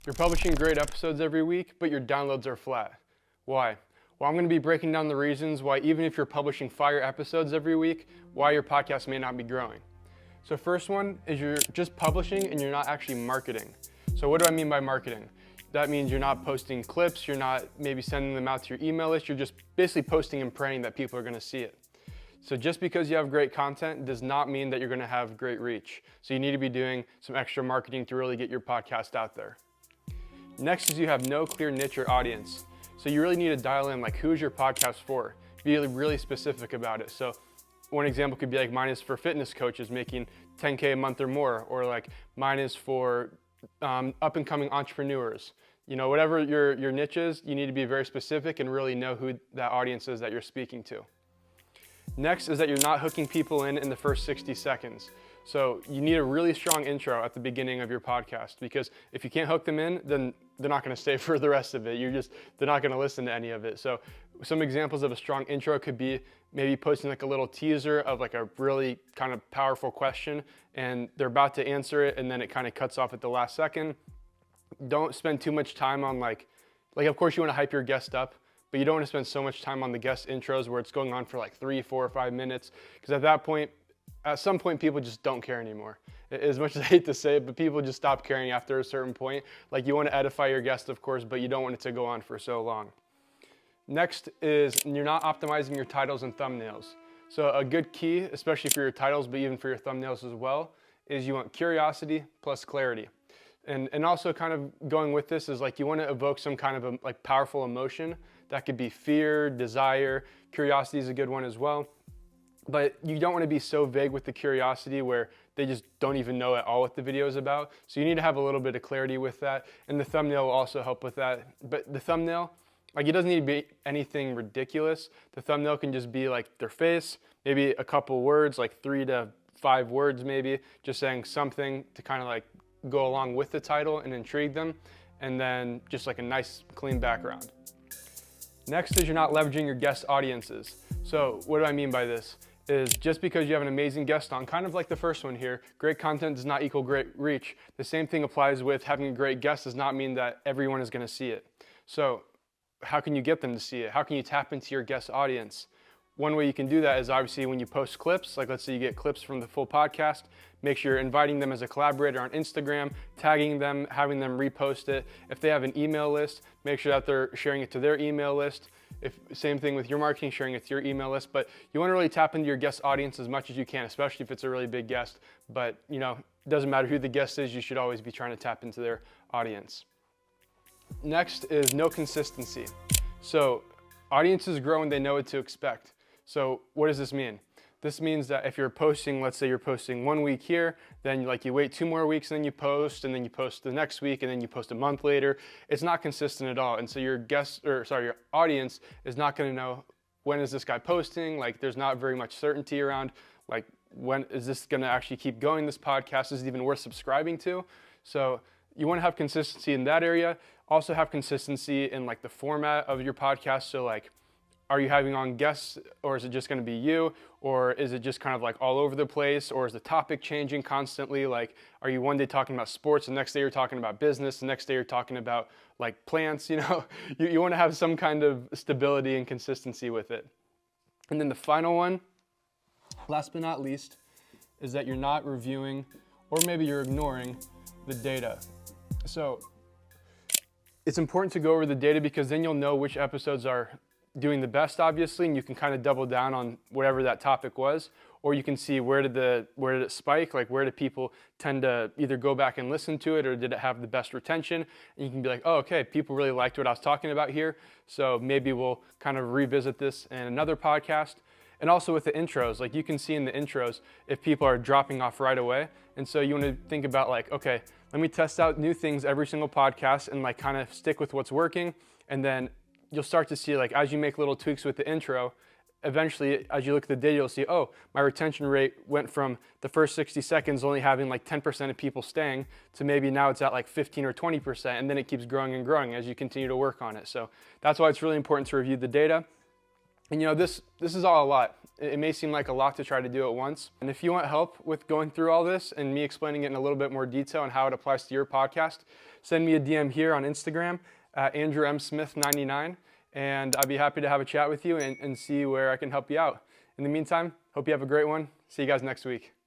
You're publishing great episodes every week, but your downloads are flat. Why? Well, I'm going to be breaking down the reasons why even if you're publishing fire episodes every week, why your podcast may not be growing. So first one is you're just publishing and you're not actually marketing. So what do I mean by marketing? That means you're not posting clips, you're not maybe sending them out to your email list, you're just basically posting and praying that people are going to see it. So just because you have great content does not mean that you're going to have great reach. So you need to be doing some extra marketing to really get your podcast out there. Next is you have no clear niche or audience. So you really need to dial in like who is your podcast for? Be really specific about it. So one example could be like mine is for fitness coaches making 10K a month or more, or like mine is for up and coming entrepreneurs. You know, whatever your niche is, you need to be very specific and really know who that audience is that you're speaking to. Next is that you're not hooking people in the first 60 seconds. So you need a really strong intro at the beginning of your podcast, because if you can't hook them in, then they're not going to stay for the rest of it. They're not going to listen to any of it. So some examples of a strong intro could be maybe posting like a little teaser of like a really kind of powerful question, and they're about to answer it, and then it kind of cuts off at the last second. Don't spend too much time on like of course you want to hype your guest up, but you don't want to spend so much time on the guest intros where it's going on for like 3, 4, or 5 minutes, because at some point, people just don't care anymore. As much as I hate to say it, but people just stop caring after a certain point. Like, you want to edify your guest, of course, but you don't want it to go on for so long. Next is you're not optimizing your titles and thumbnails. So a good key, especially for your titles, but even for your thumbnails as well, is you want curiosity plus clarity. And also kind of going with this is like you want to evoke some kind of like powerful emotion. That could be fear, desire. Curiosity is a good one as well. But you don't want to be so vague with the curiosity where they just don't even know at all what the video is about. So you need to have a little bit of clarity with that. And the thumbnail will also help with that. But the thumbnail, like, it doesn't need to be anything ridiculous. The thumbnail can just be like their face, maybe a couple words, like 3 to 5 words maybe, just saying something to kind of like go along with the title and intrigue them. And then just like a nice clean background. Next is you're not leveraging your guest audiences. So what do I mean by this? Is just because you have an amazing guest on, kind of like the first one here, great content does not equal great reach. The same thing applies with having a great guest does not mean that everyone is going to see it. So how can you get them to see it? How can you tap into your guest audience? One way you can do that is obviously when you post clips, like let's say you get clips from the full podcast, make sure you're inviting them as a collaborator on Instagram, tagging them, having them repost it. If they have an email list, make sure that they're sharing it to their email list. Same thing with your marketing, sharing it to your email list. But you want to really tap into your guest audience as much as you can, especially if it's a really big guest. But you know, it doesn't matter who the guest is, you should always be trying to tap into their audience. Next is no consistency. So audiences grow when they know what to expect. So what does this mean? This means that if you're posting, let's say you're posting 1 week here, then like you wait 2 more weeks and then you post, and then you post the next week, and then you post a month later. It's not consistent at all. And so your your audience is not going to know, when is this guy posting? Like, there's not very much certainty around like, when is this going to actually keep going, this podcast? Is it even worth subscribing to? So you want to have consistency in that area. Also have consistency in like the format of your podcast. So like, are you having on guests, or is it just going to be you? Or is it just kind of like all over the place? Or is the topic changing constantly? Like, are you one day talking about sports, the next day you're talking about business, the next day you're talking about like plants, you know? You want to have some kind of stability and consistency with it. And then the final one, last but not least, is that you're not reviewing, or maybe you're ignoring the data. So it's important to go over the data, because then you'll know which episodes are doing the best, obviously, and you can kind of double down on whatever that topic was, or you can see where did it spike, like where did people tend to either go back and listen to it, or did it have the best retention, and you can be like, oh, okay, people really liked what I was talking about here, so maybe we'll kind of revisit this in another podcast. And also with the intros, like you can see in the intros if people are dropping off right away, and so you want to think about like, okay, let me test out new things every single podcast and like kind of stick with what's working, and then you'll start to see, like, as you make little tweaks with the intro, eventually, as you look at the data, you'll see, oh, my retention rate went from the first 60 seconds only having like 10% of people staying to maybe now it's at like 15 or 20%, and then it keeps growing and growing as you continue to work on it. So that's why it's really important to review the data. And this is all a lot. It may seem like a lot to try to do at once. And if you want help with going through all this and me explaining it in a little bit more detail and how it applies to your podcast, send me a DM here on Instagram at AndrewMSmith99, and I'd be happy to have a chat with you and see where I can help you out. In the meantime, hope you have a great one. See you guys next week.